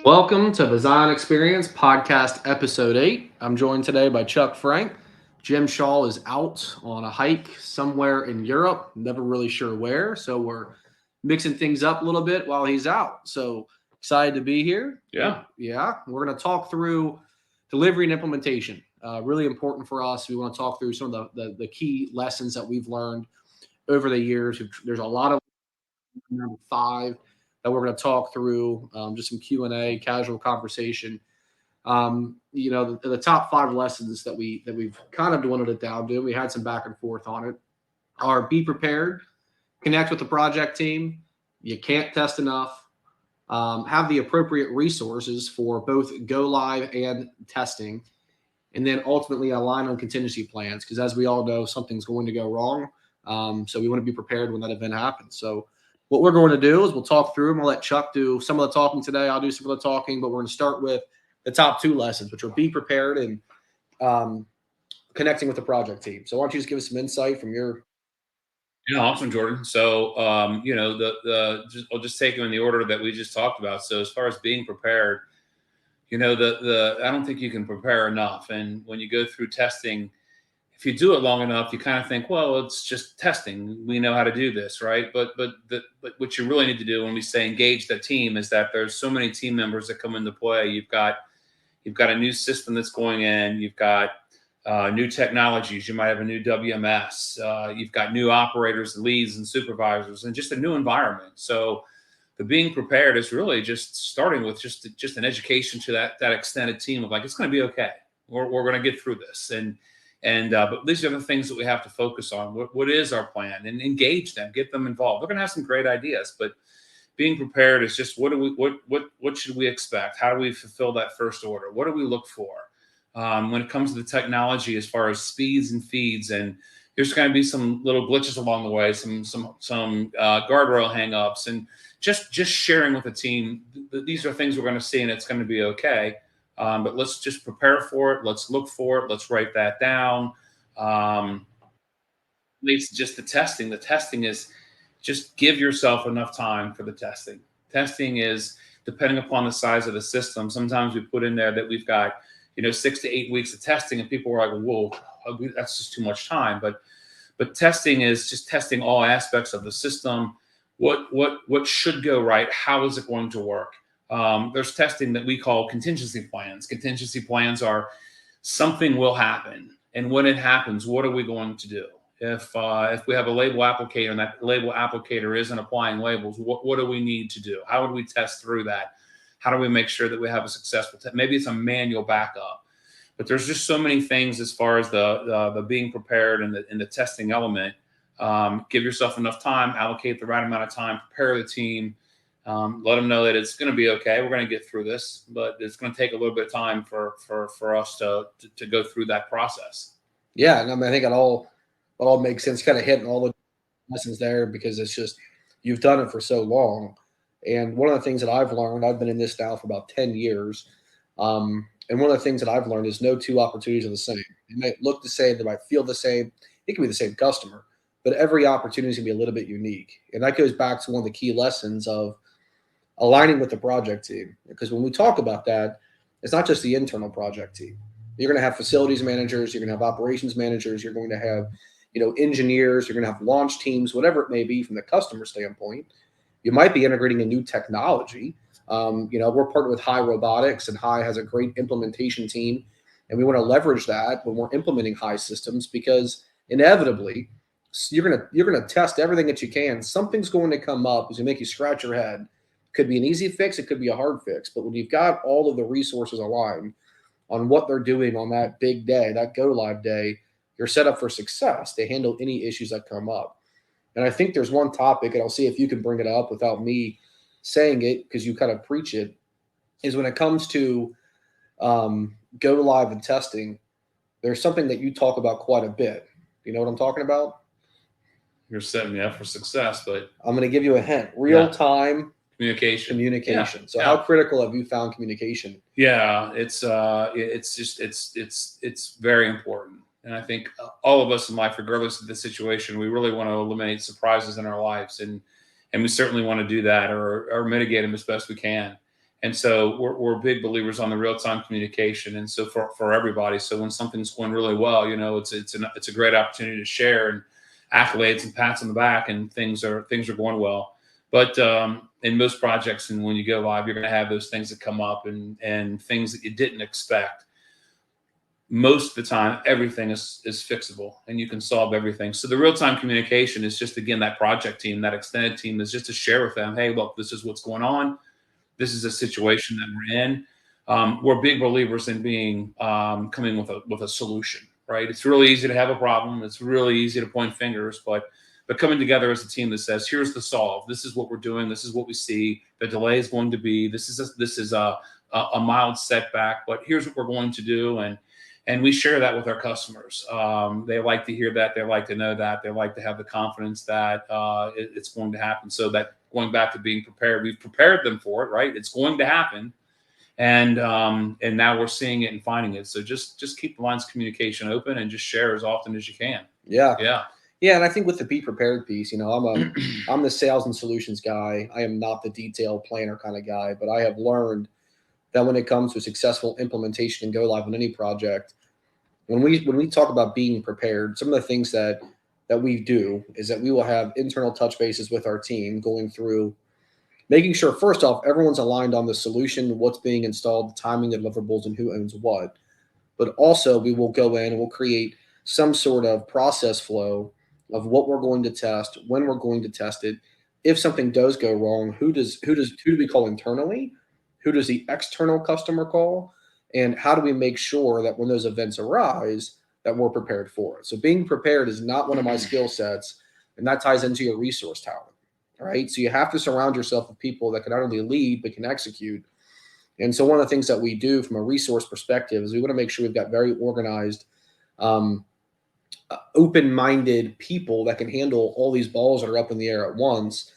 Welcome to Design Experience Podcast Episode 8. I'm joined today by Chuck Frank. Jim Shaw is out on a hike somewhere in Europe, never really sure where. So we're mixing things up a little bit while he's out. So excited to be here. Yeah. Yeah. We're going to talk through delivery and implementation. Really important for us. We want to talk through some of the key lessons that we've learned over the years. There's a lot of number 5 that we're going to talk through, just some Q&A, casual conversation. The top 5 lessons that we've kind of dwindled it down to, we had some back and forth on it, are be prepared, connect with the project team, you can't test enough, have the appropriate resources for both go live and testing, and then ultimately align on contingency plans, because as we all know, something's going to go wrong. So we want to be prepared when that event happens. So what we're going to do is we'll talk through them. I'll let Chuck do some of the talking today. I'll do some of the talking, but we're going to start with the top 2 lessons, which are be prepared and connecting with the project team. So why don't you just give us some insight from your... Yeah, awesome, Jordan. So, I'll just take them in the order that we just talked about. So, as far as being prepared, I don't think you can prepare enough. And when you go through testing, if you do it long enough, you kind of think, well, it's just testing. We know how to do this, right? But what you really need to do when we say engage the team is that there's so many team members that come into play. You've got a new system that's going in. You've got new technologies. You might have a new WMS. You've got new operators, leads, and supervisors, and just a new environment. So the being prepared is really just starting with just an education to that extended team of like, it's going to be okay. We're going to get through this. But these are the things that we have to focus on. What is our plan? And engage them, get them involved. They're going to have some great ideas, but being prepared is just what should we expect? How do we fulfill that first order? What do we look for? When it comes to the technology, as far as speeds and feeds, and there's going to be some little glitches along the way, some guardrail hangups, and just sharing with the team. These are things we're going to see, and it's going to be okay. But let's just prepare for it. Let's look for it. Let's write that down. Leads to just the testing. The testing is just give yourself enough time for the testing. Testing is depending upon the size of the system. Sometimes we put in there that we've got 6 to 8 weeks of testing, and people are like, whoa, that's just too much time. But testing is just testing all aspects of the system. What should go right? How is it going to work? There's testing that we call contingency plans. Contingency plans are something will happen, and when it happens, what are we going to do? If we have a label applicator and that label applicator isn't applying labels, what do we need to do? How would we test through that? How do we make sure that we have a successful test? Maybe it's a manual backup, but there's just so many things as far as the being prepared and the testing element. Give yourself enough time, allocate the right amount of time, prepare the team, let them know that it's going to be okay. We're going to get through this, but it's going to take a little bit of time for us to go through that process. Yeah, and I mean, I think it all makes sense, kind of hitting all the lessons there, because it's just you've done it for so long. And one of the things that I've learned, I've been in this now for about 10 years. And one of the things that I've learned is no 2 opportunities are the same. They might look the same, they might feel the same. It can be the same customer, but every opportunity is going to be a little bit unique. And that goes back to one of the key lessons of aligning with the project team. Because when we talk about that, it's not just the internal project team. You're going to have facilities managers, you're going to have operations managers, you're going to have engineers, you're going to have launch teams, whatever it may be from the customer standpoint. You might be integrating a new technology. We're partnered with High Robotics, and High has a great implementation team, and we want to leverage that when we're implementing High systems, because inevitably you're gonna test everything that you can. Something's going to come up is going to make you scratch your head. Could be an easy fix, it could be a hard fix, but when you've got all of the resources aligned on what they're doing on that big day, that go live day, you're set up for success to handle any issues that come up. And I think there's one topic, and I'll see if you can bring it up without me saying it, because you kind of preach it, is when it comes to go live and testing, there's something that you talk about quite a bit. You know what I'm talking about? You're setting me up for success, but I'm going to give you a hint. Real time communication. Yeah. So how critical have you found communication? Yeah, it's very important. And I think all of us in life, regardless of the situation, we really want to eliminate surprises in our lives. And we certainly want to do that or mitigate them as best we can. And so we're big believers on the real-time communication. And so for everybody, so when something's going really well, it's a great opportunity to share and accolades and pats on the back, and things are going well. But in most projects, and when you go live, you're going to have those things that come up, and things that you didn't expect. Most of the time, everything is fixable, and you can solve everything. So the real-time communication is just, again, that project team, that extended team, is just to share with them, hey, look, this is what's going on. This is a situation that we're in. We're big believers in being coming with a solution, right? It's really easy to have a problem. It's really easy to point fingers, but coming together as a team that says, here's the solve. This is what we're doing. This is what we see. The delay is going to be. This is a mild setback, but here's what we're going to do. And we share that with our customers. They like to hear that. They like to know that. They like to have the confidence that it's going to happen. So that, going back to being prepared, we've prepared them for it, right? It's going to happen. And now we're seeing it and finding it. So just keep the lines of communication open, and just share as often as you can. Yeah. Yeah. Yeah, and I think with the be prepared piece, I'm the sales and solutions guy. I am not the detail planner kind of guy, but I have learned that when it comes to successful implementation and go live on any project, when we talk about being prepared, some of the things that we do is that we will have internal touch bases with our team, going through making sure, first off, everyone's aligned on the solution, what's being installed, the timing, the deliverables, and who owns what. But also, we will go in and we'll create some sort of process flow of what we're going to test, when we're going to test it. If something does go wrong, who do we call internally? Who does the external customer call? And how do we make sure that when those events arise, that we're prepared for it? So being prepared is not one of my skill sets, and that ties into your resource talent, right? So you have to surround yourself with people that can not only lead but can execute. And so one of the things that we do from a resource perspective is we want to make sure we've got very organized, open-minded people that can handle all these balls that are up in the air at once,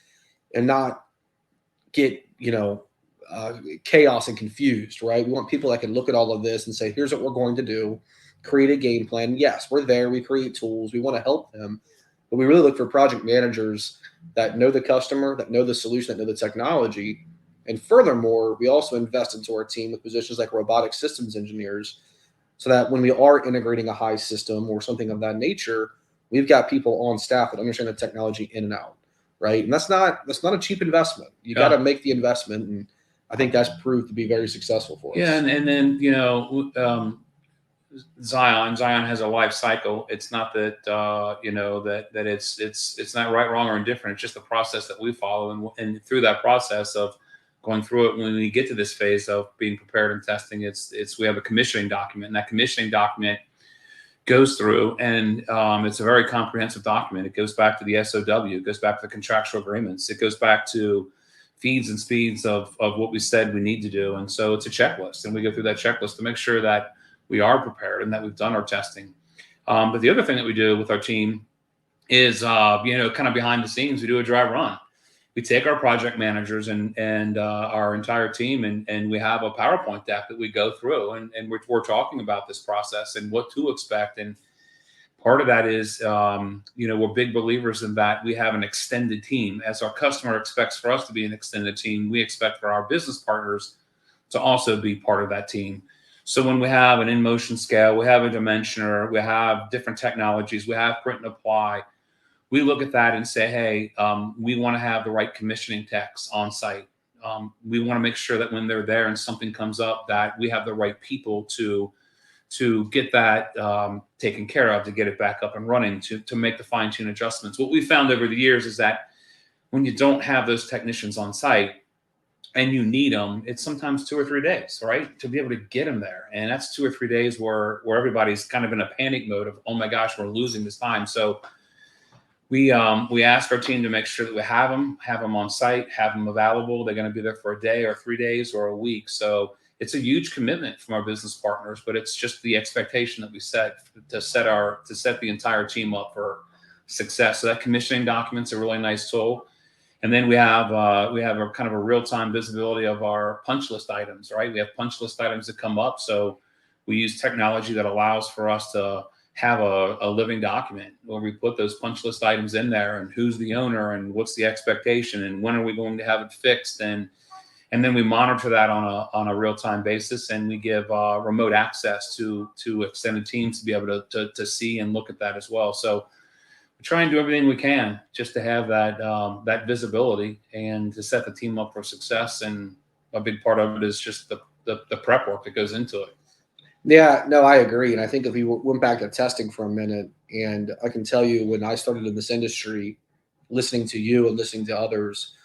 and not get chaos and confused, right? We want people that can look at all of this and say, here's what we're going to do, create a game plan. Yes, we're there. We create tools. We want to help them. But we really look for project managers that know the customer, that know the solution, that know the technology. And furthermore, we also invest into our team with positions like robotic systems engineers, so that when we are integrating a high system or something of that nature, we've got people on staff that understand the technology in and out, right? And that's not a cheap investment. You got to make the investment, and I think that's proved to be very successful for us. Yeah, and then Zion has a life cycle. It's not that that it's not right, wrong, or indifferent. It's just the process that we follow, and through that process of going through it, when we get to this phase of being prepared and testing, we have a commissioning document, and that commissioning document goes through, and it's a very comprehensive document. It goes back to the SOW, it goes back to the contractual agreements, it goes back to feeds and speeds of what we said we need to do. And so it's a checklist, and we go through that checklist to make sure that we are prepared and that we've done our testing. But the other thing that we do with our team is, kind of behind the scenes, we do a dry run. We take our project managers and our entire team, and we have a PowerPoint deck that we go through, and we're talking about this process and what to expect. And part of that is, we're big believers in that we have an extended team. As our customer expects for us to be an extended team, we expect for our business partners to also be part of that team. So when we have an in-motion scale, we have a dimensioner, we have different technologies, we have print and apply, we look at that and say, hey, we want to have the right commissioning techs on site. We want to make sure that when they're there and something comes up, that we have the right people to get that taken care of, to get it back up and running, to make the fine-tune adjustments. What we found over the years is that when you don't have those technicians on site and you need them, it's sometimes 2 or 3 days, right, to be able to get them there. And that's 2 or 3 days where everybody's kind of in a panic mode of, oh my gosh, we're losing this time. So we ask our team to make sure that we have them on site, have them available. They're going to be there for a day or 3 days or a week. So it's a huge commitment from our business partners, but it's just the expectation that we set to set the entire team up for success. So that commissioning document's a really nice tool. And then we have a kind of a real-time visibility of our punch list items, right? We have punch list items that come up. So we use technology that allows for us to have a living document where we put those punch list items in there, and who's the owner, and what's the expectation, and when are we going to have it fixed, and And then we monitor that on a real time basis, and we give remote access to extended teams to be able to see and look at that as well. So we try and do everything we can just to have that visibility and to set the team up for success. And a big part of it is just the prep work that goes into it. Yeah, no, I agree. And I think if we went back to testing for a minute, and I can tell you when I started in this industry, listening to you and listening to others,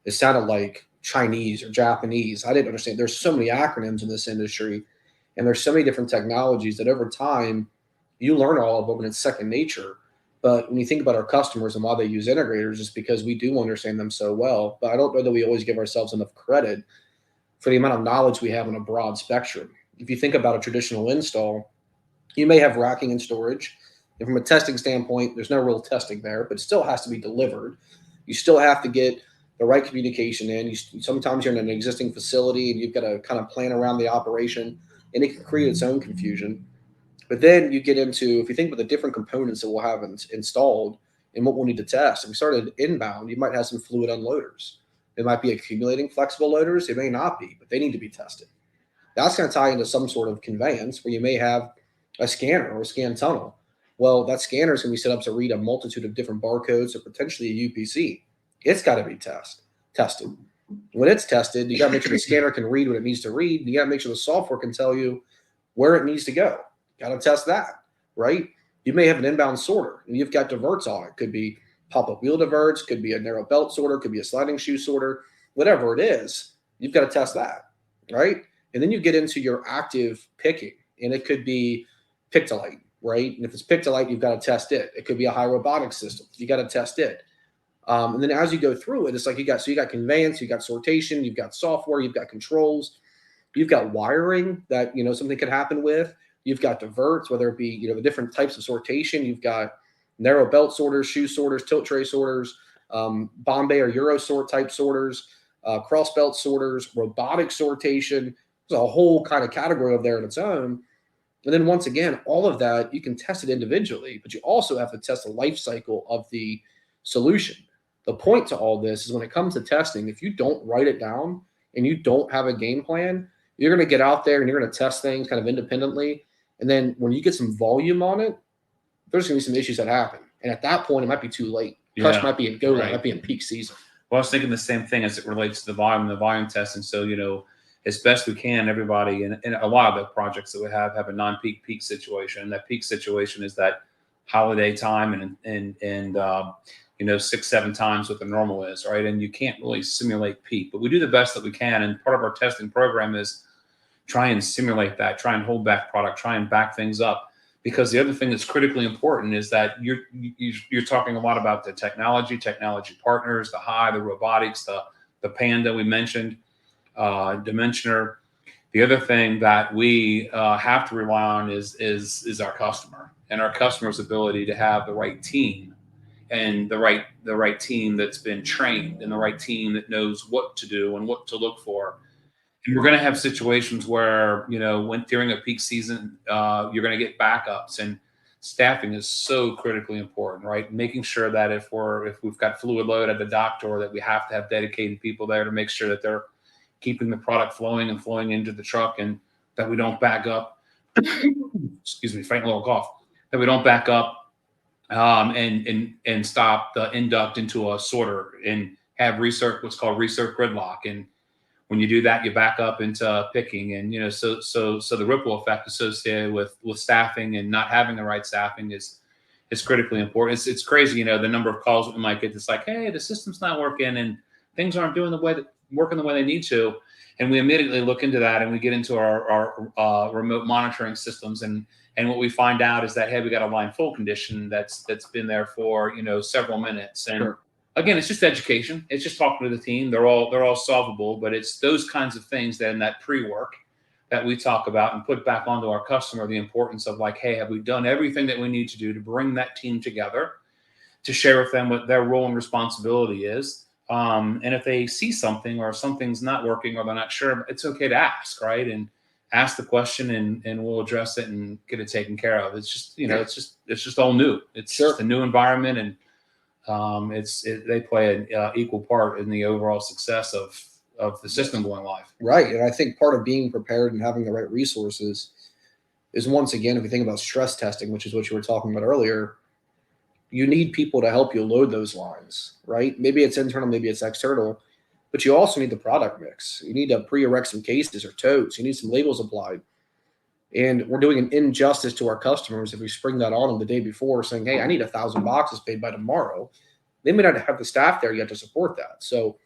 it sounded like Chinese or Japanese. I didn't understand. There's so many acronyms in this industry, and there's so many different technologies that over time you learn all of them and it's second nature. But when you think about our customers and why they use integrators, it's because we do understand them so well. But I don't know that we always give ourselves enough credit for the amount of knowledge we have on a broad spectrum. If you think about a traditional install, you may have racking and storage. And from a testing standpoint, there's no real testing there, but it still has to be delivered. You still have to get the right communication in. Sometimes you're in an existing facility and you've got to kind of plan around the operation, and it can create its own confusion. But then you get into, if you think about the different components that we'll have installed and what we'll need to test, if we started inbound, you might have some fluid unloaders. It might be accumulating flexible loaders. It may not be, but they need to be tested. That's going to tie into some sort of conveyance where you may have a scanner or a scan tunnel. Well, that scanner is going to be set up to read a multitude of different barcodes or potentially a UPC. It's got to be tested. When it's tested, you got to make sure the scanner can read what it needs to read. You got to make sure the software can tell you where it needs to go. Got to test that, right? You may have an inbound sorter and you've got diverts on it. Could be pop-up wheel diverts, could be a narrow belt sorter, could be a sliding shoe sorter, whatever it is, you've got to test that, right? And then you get into your active picking, and it could be Pictolite, right? And if it's Pictolite, you've got to test it. It could be a high robotics system. You got to test it. And then as you go through it, it's like you got conveyance, you got sortation, you've got software, you've got controls, you've got wiring that, something could happen with. You've got diverts, whether it be, the different types of sortation. You've got narrow belt sorters, shoe sorters, tilt tray sorters, Bombay or Euro sort type sorters, cross belt sorters, robotic sortation. There's a whole kind of category of there in its own. And then once again, all of that, you can test it individually, but you also have to test the life cycle of the solution. The point to all this is when it comes to testing, if you don't write it down and you don't have a game plan, you're going to get out there and you're going to test things kind of independently. And then when you get some volume on it, there's going to be some issues that happen. And at that point, it might be too late. Cush might be in go, right. Might be in peak season. Well, I was thinking the same thing as it relates to the volume testing. So, as best we can, everybody in a lot of the projects that we have a non-peak situation. That peak situation is that holiday time and 6-7 times what the normal is, right? And you can't really simulate peak, but we do the best that we can. And part of our testing program is try and simulate that, try and hold back product, try and back things up. Because the other thing that's critically important is that you're talking a lot about the technology partners, the the robotics, the Panda we mentioned, Dimensioner. The other thing that we have to rely on is our customer and our customer's ability to have the right team and the right team that's been trained and the right team that knows what to do and what to look for. And we're going to have situations where, when during a peak season, you're going to get backups, and staffing is so critically important, right? Making sure that if we've got fluid load at the dock door, that we have to have dedicated people there to make sure that they're keeping the product flowing and flowing into the truck, and that we don't back up. Excuse me, fighting a little cough. That we don't back up and stop the induct into a sorter and have what's called recirc gridlock. And when you do that, you back up into picking, and so the ripple effect associated with staffing and not having the right staffing is critically important. It's crazy, the number of calls that we might get. It's like, hey, the system's not working and things aren't working the way they need to, and we immediately look into that and we get into our remote monitoring systems, and what we find out is that, hey, we got a line full condition that's been there for several minutes. And sure. Again, it's just education. It's just talking to the team. They're all solvable, but it's those kinds of things that in that pre-work that we talk about and put back onto our customer, the importance of like, hey, have we done everything that we need to do to bring that team together, to share with them what their role and responsibility is. And if they see something or something's not working or they're not sure, it's okay to ask, right? And ask the question and we'll address it and get it taken care of. It's just, it's just all new. It's just a new environment, and they play an equal part in the overall success of of the system going live. Right. And I think part of being prepared and having the right resources is, once again, if you think about stress testing, which is what you were talking about earlier, you need people to help you load those lines, right? Maybe it's internal, maybe it's external, but you also need the product mix. You need to pre-erect some cases or totes. You need some labels applied. And we're doing an injustice to our customers if we spring that on them the day before, saying, hey, I need 1,000 boxes paid by tomorrow. They may not have the staff there yet to support that. So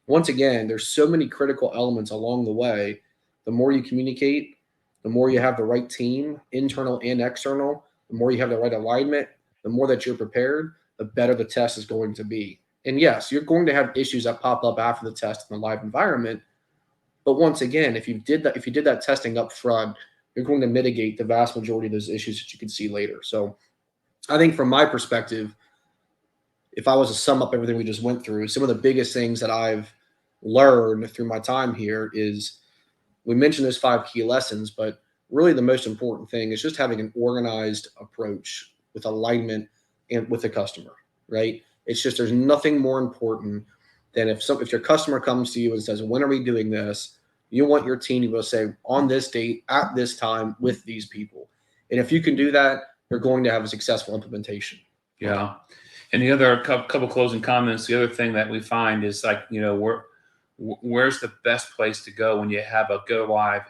once again, there's so many critical elements along the way. The more you communicate, the more you have the right team, internal and external, the more you have the right alignment, the more that you're prepared, the better the test is going to be. And yes, you're going to have issues that pop up after the test in the live environment. But once again, if you did that testing up front, you're going to mitigate the vast majority of those issues that you can see later. So I think from my perspective, if I was to sum up everything we just went through, some of the biggest things that I've learned through my time here is, we mentioned those 5 key lessons, but really the most important thing is just having an organized approach with alignment and with the customer, right? It's just, there's nothing more important than if your customer comes to you and says, when are we doing this? You want your team to be able to say, on this date, at this time, with these people. And if you can do that, you're going to have a successful implementation. Yeah. And the other couple closing comments, the other thing that we find is, like, where's the best place to go when you have a go live,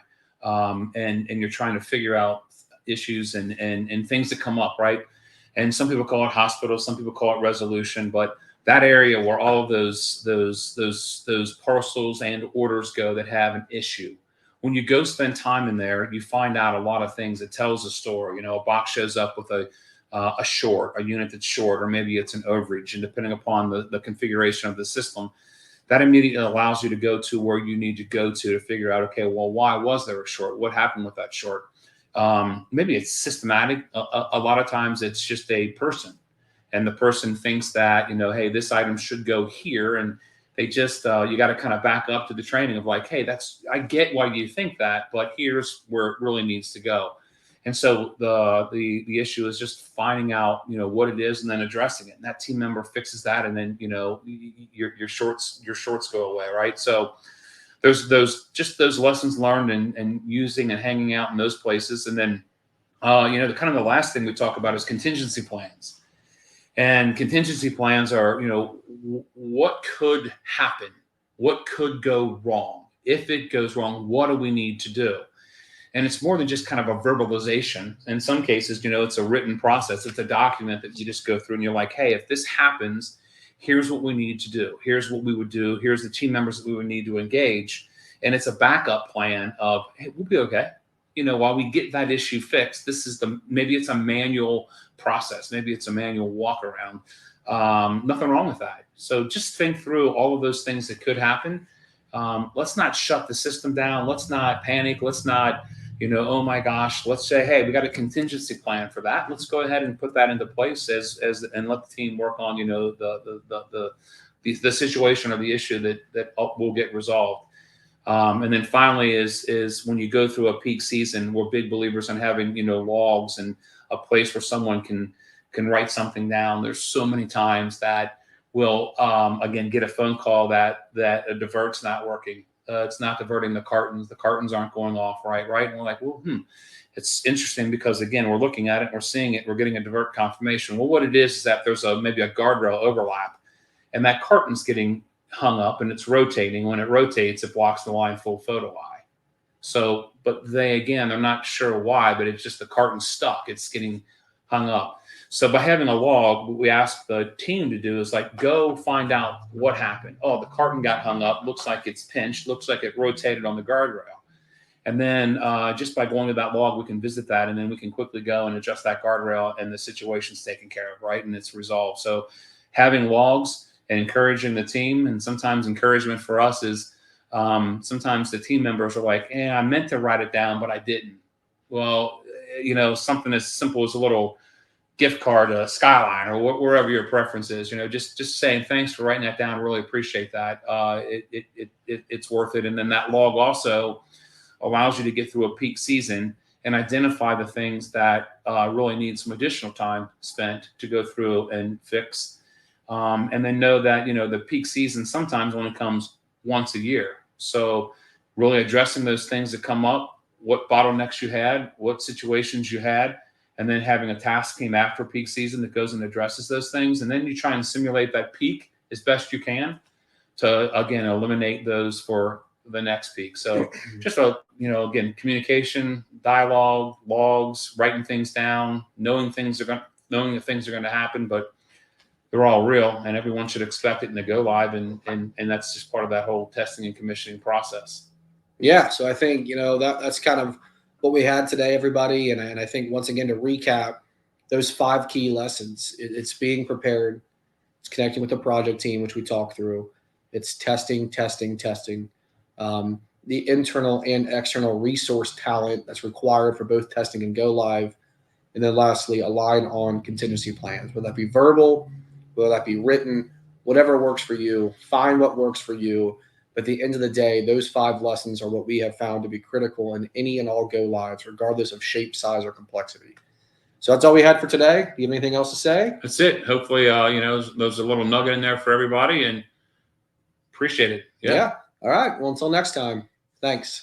and you're trying to figure out issues and things that come up, right? And some people call it hospital, some people call it resolution, but that area where all of those parcels and orders go that have an issue, when you go spend time in there, you find out a lot of things. It tells a story. A box shows up with a short, a unit that's short, or maybe it's an overage, and depending upon the configuration of the system, that immediately allows you to go to where you need to go to figure out, okay, well, why was there a short? What happened with that short? Maybe it's systematic. A lot of times it's just a person, and the person thinks that, hey, this item should go here. And they just, you got to kind of back up to the training of, like, hey, I get why you think that, but here's where it really needs to go. And so the issue is just finding out, what it is, and then addressing it. And that team member fixes that, and then, your shorts go away, right? So there's those lessons learned and using and hanging out in those places. And then, the last thing we talk about is contingency plans. And contingency plans are, what could happen? What could go wrong? If it goes wrong, what do we need to do? And it's more than just kind of a verbalization. In some cases, it's a written process. It's a document that you just go through, and you're like, hey, if this happens, here's what we need to do. Here's what we would do. Here's the team members that we would need to engage. And it's a backup plan of, hey, we'll be okay. While we get that issue fixed, maybe it's a manual process. Maybe it's a manual walk around. Nothing wrong with that. So just think through all of those things that could happen. Let's not shut the system down. Let's not panic. Let's not, oh my gosh, let's say, hey, we got a contingency plan for that. Let's go ahead and put that into place and let the team work on, the situation or the issue that will get resolved. And then finally is when you go through a peak season, we're big believers in having, logs and a place where someone can write something down. There's so many times that we'll, again, get a phone call that a divert's not working. It's not diverting the cartons. The cartons aren't going off right. And we're like, well, it's interesting, because, again, we're looking at it, we're seeing it, we're getting a divert confirmation. Well, what it is that there's maybe a guardrail overlap, and that carton's getting hung up and it's rotating. When it rotates, it blocks the line full photo eye. So, but they're not sure why, but it's just the carton's stuck. It's getting hung up. So by having a log, what we ask the team to do is, like, go find out what happened. Oh, the carton got hung up. Looks like it's pinched. Looks like it rotated on the guardrail. And then just by going to that log, we can visit that, and then we can quickly go and adjust that guardrail, and the situation's taken care of, right? And it's resolved. So having logs and encouraging the team, and sometimes encouragement for us is sometimes the team members are like, I meant to write it down, but I didn't. Well, something as simple as a little gift card, a Skyline, or wherever your preference is, just saying thanks for writing that down. Really appreciate that. It's worth it. And then that log also allows you to get through a peak season and identify the things that really need some additional time spent to go through and fix. And then know that, the peak season sometimes only comes once a year. So really addressing those things that come up, what bottlenecks you had, what situations you had, and then having a task team after peak season that goes and addresses those things. And then you try and simulate that peak as best you can to, again, eliminate those for the next peak. So just again, communication, dialogue, logs, writing things down, knowing that things are going to happen, but they're all real and everyone should expect it in the go live. And that's just part of that whole testing and commissioning process. Yeah. So I think, that's kind of what we had today, everybody. And I think once again, to recap those 5 key lessons, it's being prepared. It's connecting with the project team, which we talked through. It's testing. The internal and external resource talent that's required for both testing and go live. And then lastly, align on contingency plans, whether that be verbal, whether that be written, whatever works for you, find what works for you. But at the end of the day, those 5 lessons are what we have found to be critical in any and all go lives, regardless of shape, size, or complexity. So that's all we had for today. Do you have anything else to say? That's it. Hopefully, there's a little nugget in there for everybody, and appreciate it. Yeah. All right. Well, until next time. Thanks.